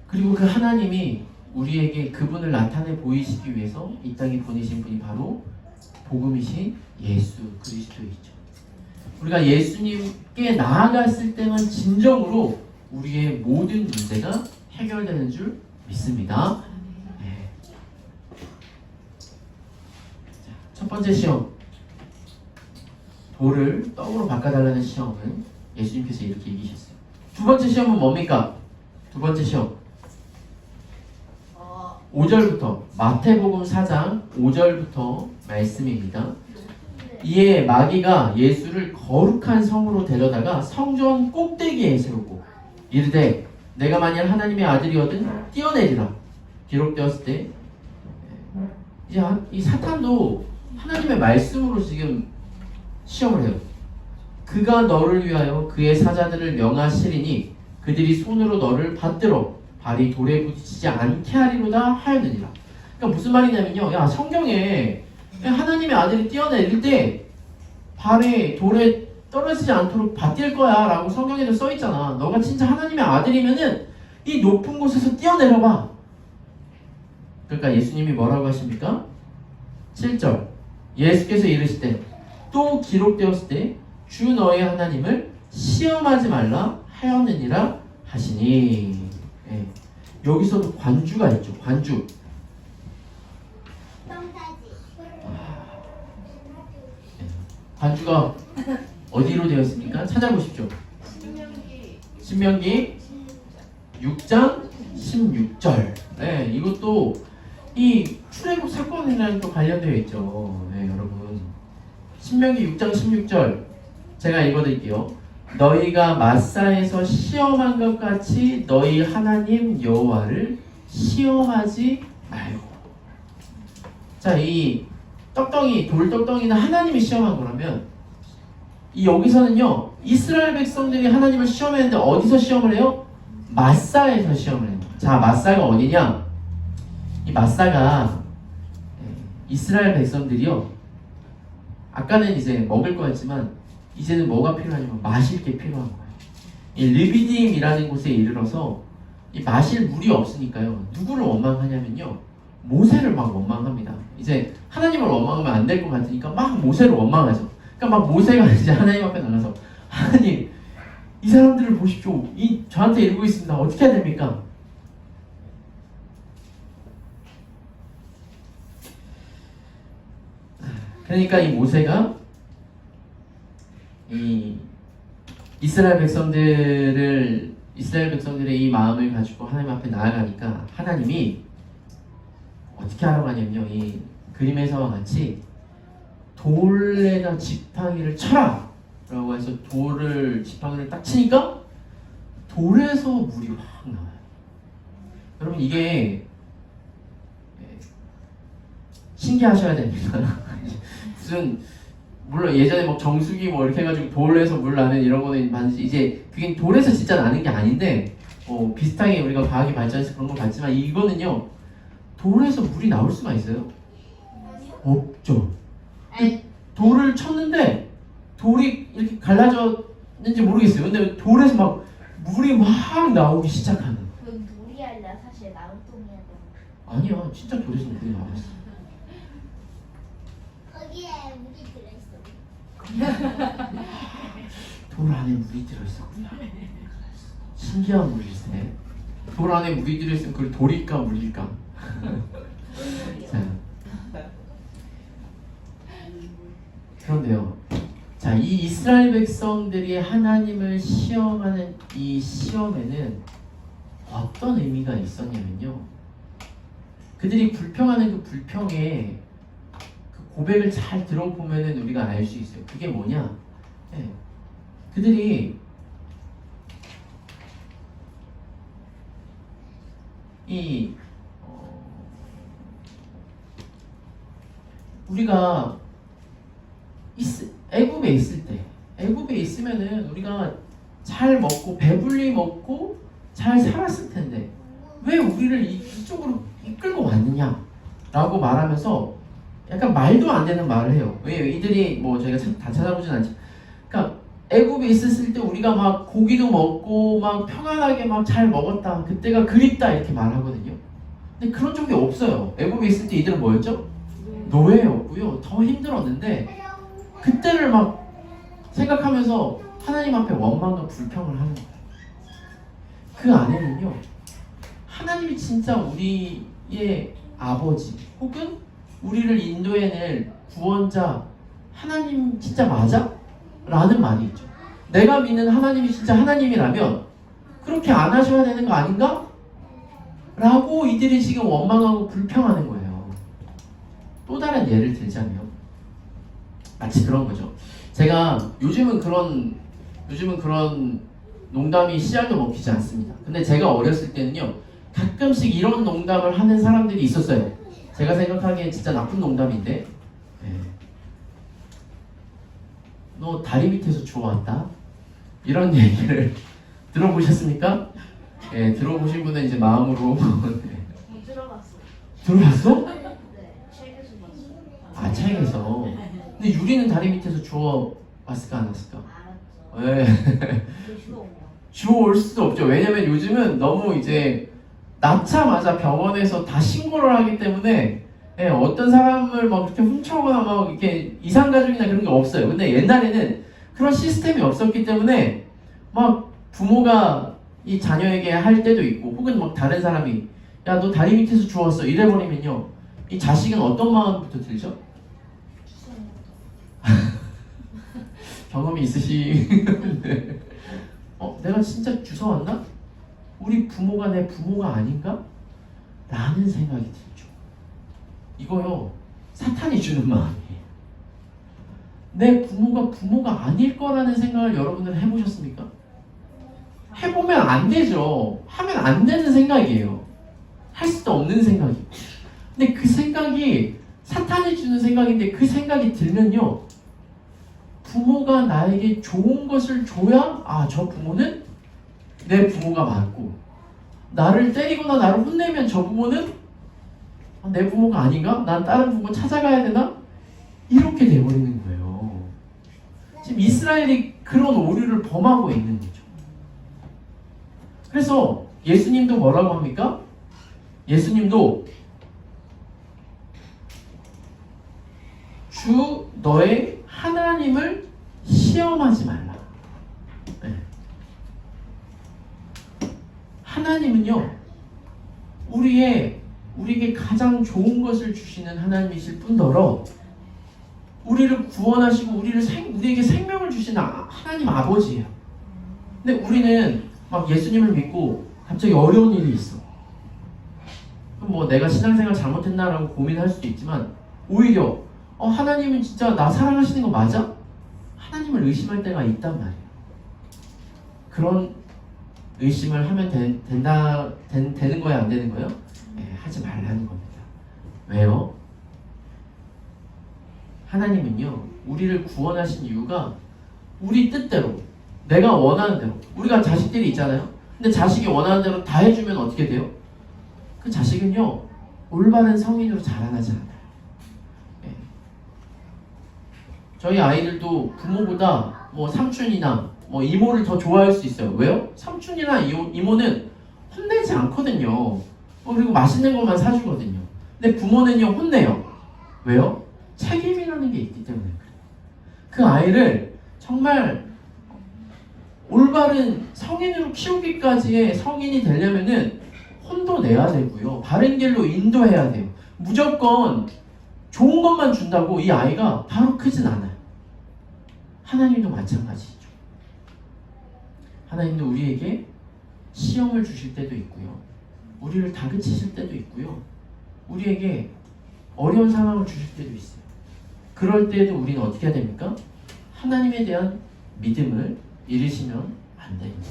A: 그리고 그 하나님이 우리에게 그분을 나타내 보이시기 위해서 이 땅에 보내신 분이 바로 복음이신 예수 그리스도이죠. 우리가 예수님께 나아갔을 때만 진정으로 우리의 모든 문제가 해결되는 줄 믿습니다. 네. 자, 첫 번째 시험, 돌을 떡으로 바꿔달라는 시험은 예수님께서 이렇게 이기셨어요. 두 번째 시험은 뭡니까? 두 번째 시험 5절부터 마태복음 4장 5절부터 말씀입니다. 이에 마귀가 예수를 거룩한 성으로 데려다가 성전 꼭대기에 세우고 이르되 내가 만일 하나님의 아들이거든 뛰어내리라. 기록되었을 때 이제 이 사탄도 하나님의 말씀으로 지금 시험을 해요. 그가 너를 위하여 그의 사자들을 명하시리니 그들이 손으로 너를 받들어 발이 돌에 부딪히지 않게 하리로다 하였느니라. 그러니까 무슨 말이냐면요, 야 성경에 하나님의 아들이 뛰어내릴 때 발에 돌에 떨어지지 않도록 받들 거야 라고 성경에도 써있잖아. 너가 진짜 하나님의 아들이면은 이 높은 곳에서 뛰어내려봐. 그러니까 예수님이 뭐라고 하십니까? 7절 예수께서 이르시되 또 기록되었을 때 주 너의 하나님을 시험하지 말라 하였느니라 하시니. 예. 여기서도 관주가 있죠. 관주. 관주가 어디로 되어 있습니까? 찾아보십시오. 신명기 6장 16절. 네, 이것도 이 출애굽 사건이랑 또 관련되어 있죠. 네, 여러분. 신명기 6장 16절 제가 읽어드릴게요. 너희가 마사에서 시험한 것 같이 너희 하나님 여호와를 시험하지 말고. 자, 이 떡덩이, 돌떡덩이는 하나님이 시험한 거라면 이 여기서는요 이스라엘 백성들이 하나님을 시험했는데 어디서 시험을 해요? 마사에서 시험을 해요. 자, 마사가 어디냐? 이 마사가 이스라엘 백성들이요 아까는 이제 먹을 거였지만 이제는 뭐가 필요하냐면 마실 게 필요한 거예요. 이 르비딤이라는 곳에 이르러서 이 마실 물이 없으니까요 누구를 원망하냐면요 모세를 막 원망합니다. 이제 하나님을 원망하면 안 될 것 같으니까 막 모세를 원망하죠. 그러니까 막 모세가 이제 하나님 앞에 나가서 하나님 이 사람들을 보십시오. 이 저한테 이러고 있습니다. 어떻게 해야 됩니까? 그러니까 이 모세가 이 이스라엘 백성들의 이 마음을 가지고 하나님 앞에 나아가니까 하나님이 어떻게 하라고 하냐면요 이 그림에서와 같이 돌에다 지팡이를 쳐라 라고 해서 지팡이를 딱 치니까 돌에서 물이 확 나와요. 여러분 이게 신기하셔야 됩니다. 무슨 물론 예전에 막 정수기 뭐 이렇게 해가지고 돌에서 물 나는 이런 거는 반드시 이제 그게 돌에서 진짜 나는 게 아닌데 비슷하게 우리가 과학이 발전해서 그런 걸 봤지만 이거는요 돌에서 물이 나올 수가 있어요? 없죠. 돌을 쳤는데 돌이 이렇게 갈라졌는지 모르겠어요. 근데 돌에서 막 물이 막 나오기 시작하는.
C: 그건 물이 아니라 사실 나무통이야.
A: 아니야, 진짜 돌에서 물이 나왔어.
C: 거기에 물이 들어있어.
A: 돌 안에 물이 들어있었구나. 신기한 물일세. 돌 안에 물이 들어있으면 그걸 돌일까 물일까? 자, 그런데요. 자, 이 이스라엘 백성들이 하나님을 시험하는 이 시험에는 어떤 의미가 있었냐면요. 그들이 불평하는 그 불평에 그 고백을 잘 들어보면은 우리가 알 수 있어요. 그게 뭐냐? 네. 그들이 우리가 애굽에 있을 때, 애굽에 있으면은 우리가 잘 먹고 배불리 먹고 잘 살았을 텐데 왜 우리를 이쪽으로 이끌고 왔느냐라고 말하면서 약간 말도 안 되는 말을 해요. 왜 이들이 뭐 저희가 다 찾아보진 않지만, 그러니까 애굽에 있었을 때 우리가 막 고기도 먹고 막 평안하게 막 잘 먹었다. 그때가 그립다 이렇게 말하거든요. 근데 그런 적이 없어요. 애굽에 있을 때 이들은 뭐였죠? 노예였고요. 더 힘들었는데 그때를 막 생각하면서 하나님 앞에 원망과 불평을 하는 거예요. 그 안에는요, 하나님이 진짜 우리의 아버지 혹은 우리를 인도해낼 구원자 하나님 진짜 맞아? 라는 말이 있죠. 내가 믿는 하나님이 진짜 하나님이라면 그렇게 안 하셔야 되는 거 아닌가? 라고 이들이 지금 원망하고 불평하는 거예요. 또 다른 예를 들자면 마치 그런 거죠. 제가 요즘은 그런 농담이 씨알도 먹히지 않습니다. 근데 제가 어렸을 때는요, 가끔씩 이런 농담을 하는 사람들이 있었어요. 제가 생각하기엔 진짜 나쁜 농담인데, 너 다리 밑에서 주워왔다? 이런 얘기를 들어보셨습니까? 예, 들어보신 분은 이제 마음으로
C: 들어갔어요.
A: 들어봤어?
C: 네, 책에서 봤어요.
A: 아, 책에서. 근데 유리는 다리 밑에서 주워왔을까 안 왔을까?
C: 알았죠.
A: 예.
C: 주워.
A: 주워올 수도 없죠. 왜냐면 요즘은 너무 이제 낳자마자 병원에서 다 신고를 하기 때문에, 예, 어떤 사람을 막 그렇게 훔쳐오거나 막 이렇게 이상가족이나 그런 게 없어요. 근데 옛날에는 그런 시스템이 없었기 때문에 막 부모가 이 자녀에게 할 때도 있고, 혹은 막 다른 사람이 야, 너 다리 밑에서 주웠어 이래버리면요, 이 자식은 어떤 마음부터 들죠? 경험이 있으신데 내가 진짜 주워왔나? 우리 부모가 내 부모가 아닌가? 라는 생각이 들죠. 이거요, 사탄이 주는 마음이에요. 내 부모가 부모가 아닐 거라는 생각을 여러분들 해보셨습니까? 해보면 안 되죠. 하면 안 되는 생각이에요. 할 수도 없는 생각이고. 근데 그 생각이 사탄이 주는 생각인데, 그 생각이 들면요, 부모가 나에게 좋은 것을 줘야 저 부모는 내 부모가 맞고, 나를 때리거나 나를 혼내면 저 부모는 내 부모가 아닌가? 난 다른 부모 찾아가야 되나? 이렇게 돼버리는 거예요. 지금 이스라엘이 그런 오류를 범하고 있는 거죠. 그래서 예수님도 뭐라고 합니까? 예수님도 주 너의 하나님을 시험하지 말라. 네. 하나님은요, 우리에게 가장 좋은 것을 주시는 하나님이실 뿐더러 우리를 구원하시고 우리에게 생명을 주시는 하나님 아버지예요. 근데 우리는 막 예수님을 믿고 갑자기 어려운 일이 있어. 그럼 뭐 내가 신앙생활 잘못했나라고 고민할 수도 있지만, 오히려 하나님은 진짜 나 사랑하시는 거 맞아? 하나님을 의심할 때가 있단 말이에요. 그런 의심을 하면 되는 거야, 안 되는 거예요? 네, 하지 말라는 겁니다. 왜요? 하나님은요, 우리를 구원하신 이유가 우리 뜻대로, 내가 원하는 대로, 우리가 자식들이 있잖아요. 근데 자식이 원하는 대로 다 해주면 어떻게 돼요? 그 자식은요, 올바른 성인으로 자라나지 않아요. 네. 저희 아이들도 부모보다 뭐 삼촌이나 뭐 이모를 더 좋아할 수 있어요. 왜요? 삼촌이나 이모는 혼내지 않거든요. 그리고 맛있는 것만 사주거든요. 근데 부모는요, 혼내요. 왜요? 책임이라는 게 있기 때문에 그래요. 그 아이를 정말 올바른 성인으로 키우기까지의 성인이 되려면은 혼도 내야 되고요, 바른 길로 인도해야 돼요. 무조건 좋은 것만 준다고 이 아이가 바로 크진 않아요. 하나님도 마찬가지죠. 하나님도 우리에게 시험을 주실 때도 있고요, 우리를 다그치실 때도 있고요, 우리에게 어려운 상황을 주실 때도 있어요. 그럴 때에도 우리는 어떻게 해야 됩니까? 하나님에 대한 믿음을 잃으시면 안 됩니다.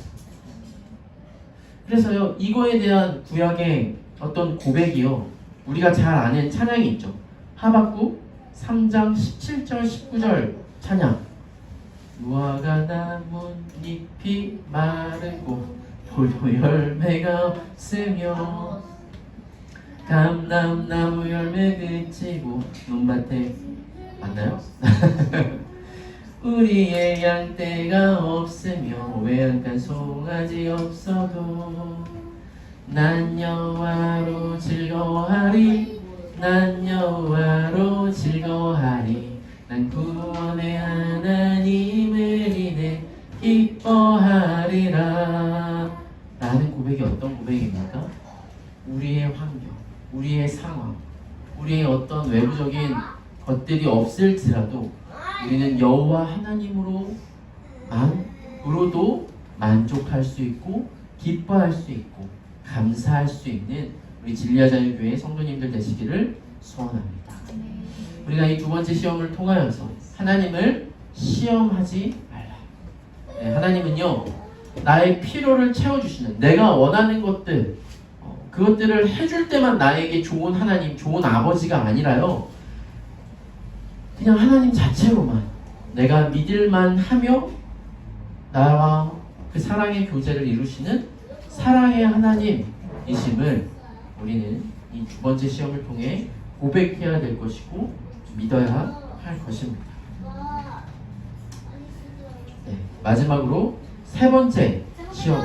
A: 그래서요, 이거에 대한 구약의 어떤 고백이요, 우리가 잘 아는 찬양이 있죠. 하박국 3장 17절 19절 찬양. 무화과 나뭇잎이 마르고 포도 열매가 없으며 감람나무 열매 그치고 논밭에, 맞나요? 우리의 양떼가 없으며 외양간 송아지 없어도 난 여호와로 즐거워하리, 난 여호와로 즐거워하리, 난 구원의 하나님을 기뻐하리라 라는 고백이 어떤 고백입니까? 우리의 환경, 우리의 상황, 우리의 어떤 외부적인 것들이 없을지라도 우리는 여호와 하나님으로도 만족할 수 있고 기뻐할 수 있고 감사할 수 있는 우리 진리아자유교회 성도님들 되시기를 소원합니다. 우리가 이 두 번째 시험을 통하여서 하나님을 시험하지 말라. 네, 하나님은요 나의 필요를 채워주시는 내가 원하는 것들 그것들을 해줄 때만 나에게 좋은 하나님, 좋은 아버지가 아니라요 그냥 하나님 자체로만 내가 믿을만 하며 나와 그 사랑의 교제를 이루시는 사랑의 하나님이심을 우리는 이 두 번째 시험을 통해 고백해야 될 것이고 믿어야 할 것입니다. 네, 마지막으로 세 번째 시험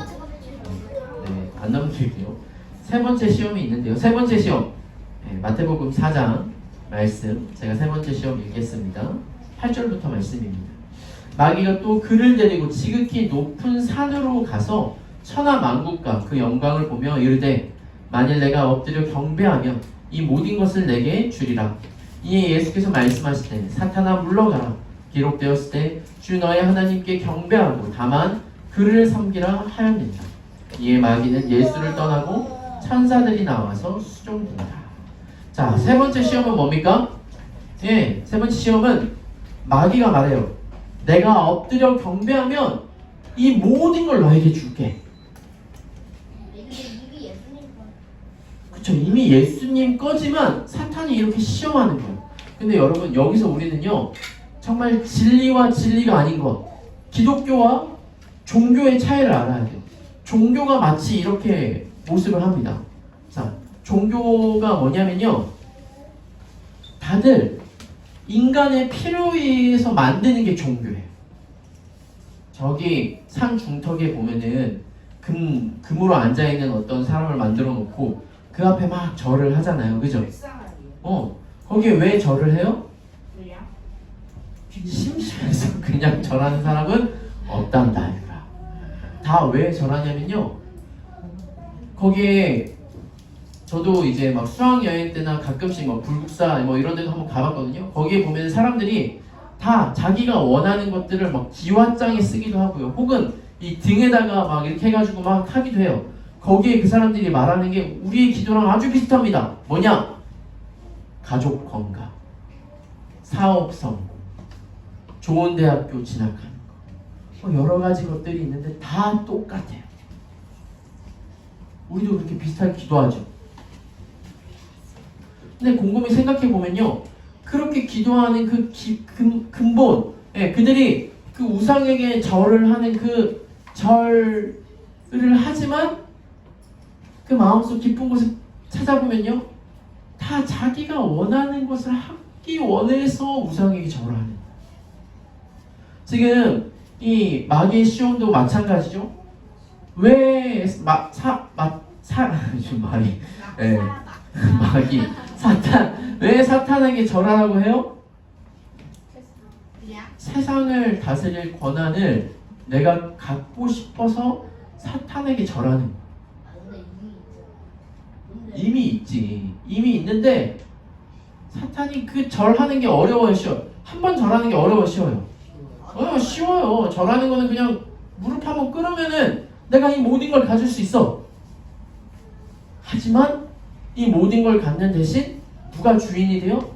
A: 안 넘길게요. 세 번째 시험이 있는데요. 세 번째 시험 마태복음 4장 말씀 제가 세 번째 시험 읽겠습니다. 8절부터 말씀입니다. 마귀가 또 그를 데리고 지극히 높은 산으로 가서 천하 만국과 그 영광을 보며 이르되 만일 내가 엎드려 경배하면 이 모든 것을 내게 주리라. 이에 예수께서 말씀하시되 사탄아 물러가라. 기록되었을 때 주 너의 하나님께 경배하고 다만 그를 섬기라 하였느니라. 이에 마귀는 예수를 떠나고 천사들이 나와서 수종된다. 자, 세 번째 시험은 뭡니까? 예, 세 번째 시험은 마귀가 말해요. 내가 엎드려 경배하면 이 모든 걸 너에게 줄게. 그쵸, 이미 예수님 거지만 사탄이 이렇게 시험하는 거예요. 근데 여러분 여기서 우리는요 정말 진리와 진리가 아닌 것, 기독교와 종교의 차이를 알아야 돼요. 종교가 마치 이렇게 모습을 합니다. 자, 종교가 뭐냐면요 다들 인간의 필요에 의해서 만드는 게 종교예요. 저기 산 중턱에 보면은 금으로 앉아있는 어떤 사람을 만들어 놓고 그 앞에 막 절을 하잖아요. 그죠? 거기에 왜 절을 해요? 심심해서 그냥 절하는 사람은 없단다. 다 왜 절하냐면요 거기에 저도 이제 막 수학여행 때나 가끔씩 막 불국사 뭐 이런 데도 한번 가봤거든요. 거기에 보면 사람들이 다 자기가 원하는 것들을 막 기와장에 쓰기도 하고요. 혹은 이 등에다가 막 이렇게 해가지고 막 타기도 해요. 거기에 그 사람들이 말하는 게 우리의 기도랑 아주 비슷합니다. 뭐냐? 가족 건강, 사업 성공, 좋은 대학교 진학하는 거, 뭐 여러 가지 것들이 있는데 다 똑같아요. 우리도 그렇게 비슷하게 기도하죠. 근데 곰곰이 생각해 보면요, 그렇게 기도하는 그 근본, 그들이 그 우상에게 절을 하는 그 절을 하지만 그 마음속 깊은 곳을 찾아보면요, 다 자기가 원하는 것을 하기 원해서 우상에게 절을 하는 거예요. 지금 이 마귀의 시험도 마찬가지죠. 왜 마귀 사탄 왜 사탄에게 절하라고 해요? 세상을 다스릴 권한을 내가 갖고 싶어서 사탄에게 절하는 거야. 이미 있지. 이미 있는데 사탄이 그 절하는 게 어려워요, 쉬워요? 한 번 절하는 게 어려워요, 쉬워요? 쉬워요. 절하는 거는 그냥 무릎 한번 꿇으면은 내가 이 모든 걸 가질 수 있어. 하지만 이 모든 걸 갖는 대신 누가 주인이 돼요?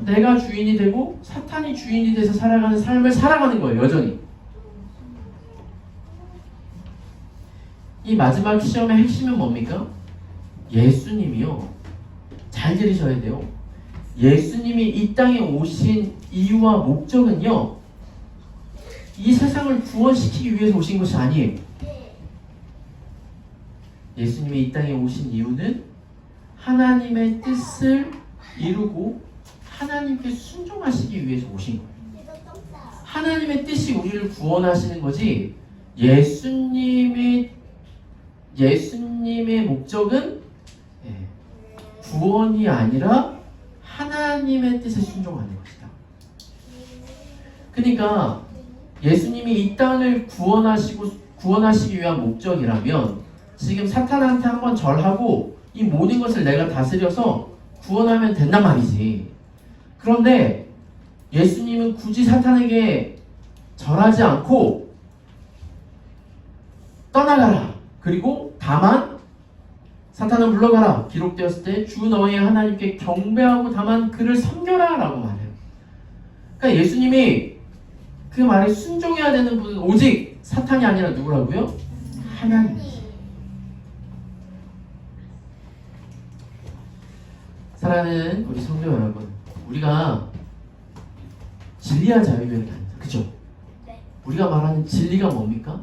A: 내가 주인이 되고 사탄이 주인이 돼서 살아가는 삶을 살아가는 거예요, 여전히. 이 마지막 시험의 핵심은 뭡니까? 예수님이요. 잘 들으셔야 돼요. 예수님이 이 땅에 오신 이유와 목적은요, 이 세상을 구원시키기 위해서 오신 것이 아니에요. 예수님이 이 땅에 오신 이유는 하나님의 뜻을 이루고 하나님께 순종하시기 위해서 오신 거예요. 하나님의 뜻이 우리를 구원하시는 거지, 예수님의 목적은 구원이 아니라 하나님의 뜻에 순종하는 것이다. 그러니까 예수님이 이 땅을 구원하시기 위한 목적이라면 지금 사탄한테 한번 절하고 이 모든 것을 내가 다스려서 구원하면 된단 말이지. 그런데 예수님은 굳이 사탄에게 절하지 않고 떠나가라. 그리고 다만 사탄을 물러가라. 기록되었을 때 주 너의 하나님께 경배하고 다만 그를 섬겨라 라고 말해요. 그러니까 예수님이 그 말에 순종해야 되는 분은 오직 사탄이 아니라 누구라고요? 하나님. 사랑하는 우리 성도 여러분, 우리가 진리한 자유교회가 아니다. 그죠?
C: 네.
A: 우리가 말하는 진리가 뭡니까?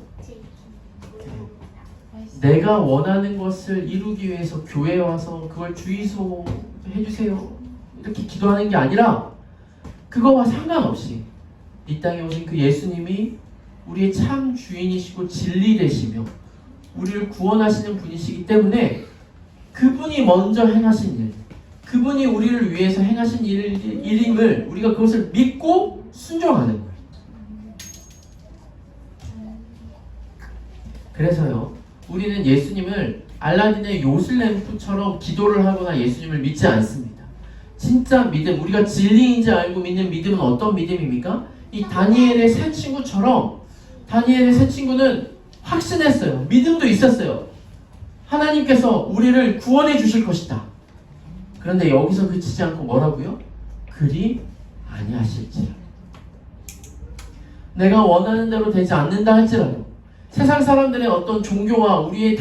A: 내가 원하는 것을 이루기 위해서 교회에 와서 그걸 주의소 해주세요 이렇게 기도하는 게 아니라 그거와 상관없이 이 땅에 오신 그 예수님이 우리의 참 주인이시고 진리 되시며 우리를 구원하시는 분이시기 때문에 그분이 먼저 행하신 일, 그분이 우리를 위해서 행하신 일임을 우리가 그것을 믿고 순종하는 거예요. 그래서요, 우리는 예수님을 알라딘의 요술램프처럼 기도를 하거나 예수님을 믿지 않습니다. 진짜 믿음, 우리가 진리인지 알고 믿는 믿음은 어떤 믿음입니까? 이 다니엘의 새 친구처럼 다니엘의 새 친구는 확신했어요. 믿음도 있었어요. 하나님께서 우리를 구원해 주실 것이다. 그런데 여기서 그치지 않고 뭐라고요? 그리 아니하실지라. 내가 원하는 대로 되지 않는다 할지라도 세상 사람들의 어떤 종교와 우리의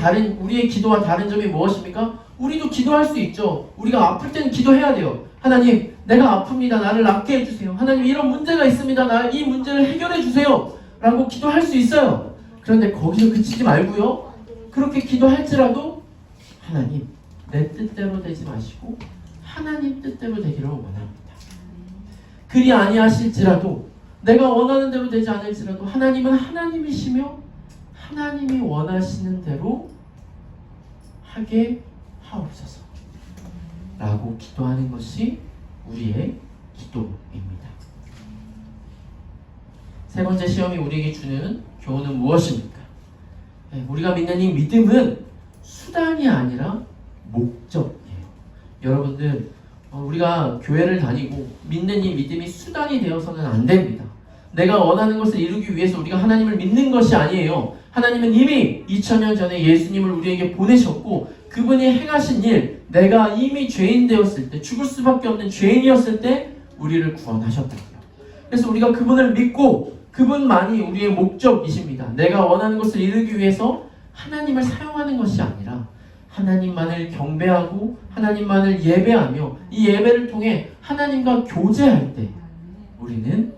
A: 기도와 다른 점이 무엇입니까? 우리도 기도할 수 있죠. 우리가 아플 때는 기도해야 돼요. 하나님, 내가 아픕니다. 나를 낫게 해주세요. 하나님, 이런 문제가 있습니다. 이 문제를 해결해 주세요. 라고 기도할 수 있어요. 그런데 거기서 그치지 말고요. 그렇게 기도할지라도 하나님, 내 뜻대로 되지 마시고 하나님 뜻대로 되기를 원합니다. 그리 아니하실지라도 내가 원하는 대로 되지 않을지라도 하나님은 하나님이시며 하나님이 원하시는 대로 하게 하옵소서 라고 기도하는 것이 우리의 기도입니다. 세 번째 시험이 우리에게 주는 교훈은 무엇입니까? 우리가 믿는 이 믿음은 수단이 아니라 목적이에요. 여러분들, 우리가 교회를 다니고 믿는 이 믿음이 수단이 되어서는 안 됩니다. 내가 원하는 것을 이루기 위해서 우리가 하나님을 믿는 것이 아니에요. 하나님은 이미 2000년 전에 예수님을 우리에게 보내셨고 그분이 행하신 일, 내가 이미 죄인 되었을 때, 죽을 수밖에 없는 죄인이었을 때 우리를 구원하셨다고요. 그래서 우리가 그분을 믿고 그분만이 우리의 목적이십니다. 내가 원하는 것을 이루기 위해서 하나님을 사용하는 것이 아니라 하나님만을 경배하고 하나님만을 예배하며 이 예배를 통해 하나님과 교제할 때 우리는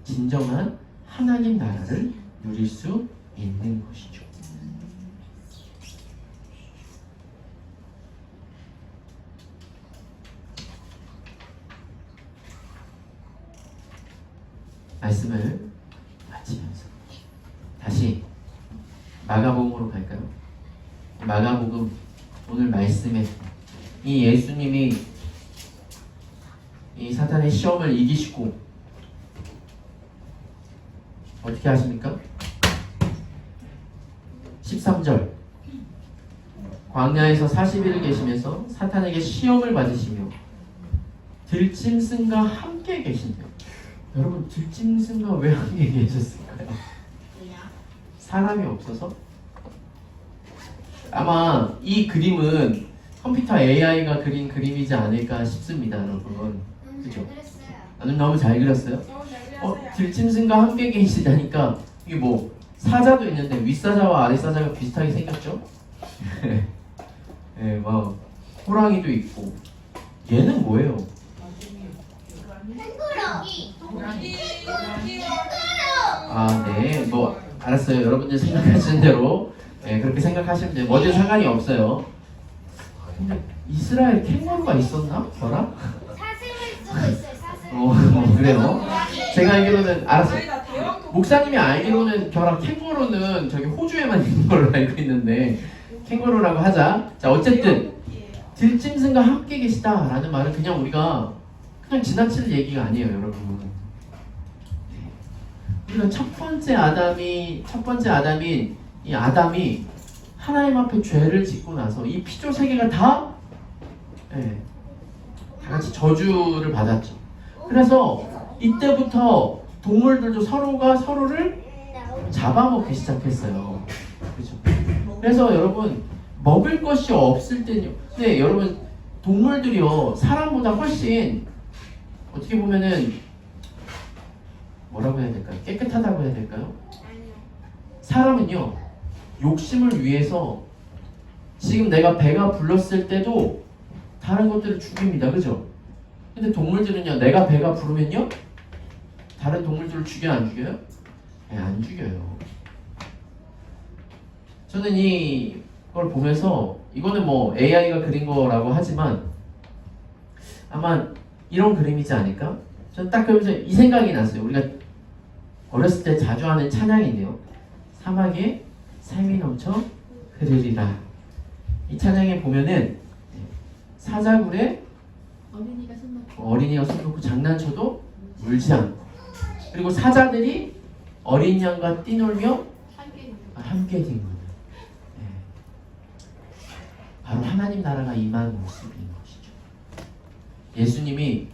A: 진정한 하나님 나라를 누릴 수 있는 것이죠. 말씀을 마치면서 다시 마가복음으로 갈까요? 마가복음 오늘 말씀에 이 예수님이 이 사탄의 시험을 이기시고 어떻게 하십니까? 13절 광야에서 40일을 계시면서 사탄에게 시험을 받으시며 들짐승과 함께 계신대요. 여러분, 들짐승과 왜 함께 계셨을까요? 사람이 없어서? 아마 이 그림은 컴퓨터 AI가 그린 그림이지 않을까 싶습니다, 여러분. 그죠? 너무 잘 그렸어요? 들짐승과 함께 계시다니까 이게 뭐 사자도 있는데 윗사자와 아랫사자가 비슷하게 생겼죠? 네, 막 호랑이도 있고. 얘는 뭐예요? 아, 네, 뭐 알았어요. 여러분들 생각하시는 대로 그렇게 생각하시면 돼요. 뭐든 상관이 없어요. 근데 이스라엘 캥거루가 있었나? 벼락?
C: 사슴일 수도 있어요. 사슴.
A: 그래요. 제가 알기로는 알았어요. 목사님이 알기로는 벼락 캥거루는 저기 호주에만 있는 걸로 알고 있는데 캥거루라고 하자. 자, 어쨌든 들짐승과 함께 계시다라는 말은 그냥 우리가 그냥 지나칠 얘기가 아니에요, 여러분. 그러니까 첫 번째 아담인 이 아담이 하나님 앞에 죄를 짓고 나서 이 피조 세계가 다 같이 저주를 받았죠. 그래서 이때부터 동물들도 서로가 서로를 잡아먹기 시작했어요. 그렇죠? 그래서 여러분 먹을 것이 없을 때는요. 근데 여러분 동물들이요 사람보다 훨씬 어떻게 보면은 뭐라고 해야 될까요? 깨끗하다고 해야 될까요? 사람은요 욕심을 위해서 지금 내가 배가 불렀을 때도 다른 것들을 죽입니다. 그죠? 근데 동물들은요 내가 배가 부르면요 다른 동물들을 죽여요 안 죽여요? 네, 안 죽여요. 저는 이걸 보면서 이거는 뭐 AI가 그린 거라고 하지만 아마 이런 그림이지 않을까? 저는 딱 그러면서 이 생각이 났어요. 우리가 어렸을 때 자주 하는 찬양인데요. 사막에 삶이 넘쳐 흐르리라. 이 찬양에 보면은 사자굴에 어린이가 손 놓고 장난쳐도 울지 않고, 그리고 사자들이 어린 양과 뛰놀며 함께 뒹구는 바로 하나님 나라가 임한 모습인 것이죠. 예수님이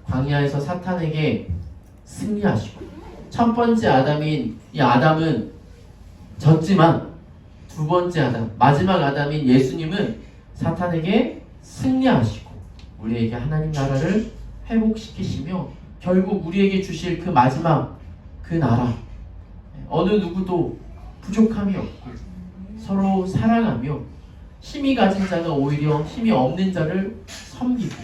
A: 광야에서 사탄에게 승리하시고 첫 번째 아담인 이 아담은 졌지만 두 번째 아담, 마지막 아담인 예수님은 사탄에게 승리하시고 우리에게 하나님 나라를 회복시키시며 결국 우리에게 주실 그 마지막 그 나라, 어느 누구도 부족함이 없고 서로 사랑하며 힘이 가진 자가 오히려 힘이 없는 자를 섬기고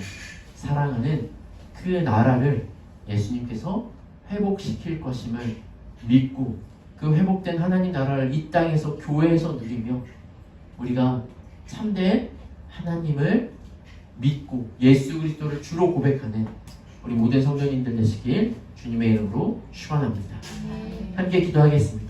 A: 사랑하는 그 나라를 예수님께서 회복시킬 것임을 믿고 그 회복된 하나님 나라를 이 땅에서 교회에서 누리며 우리가 참된 하나님을 믿고 예수 그리스도를 주로 고백하는 우리 모든 성도님들 되시길 주님의 이름으로 축원합니다. 함께 기도하겠습니다.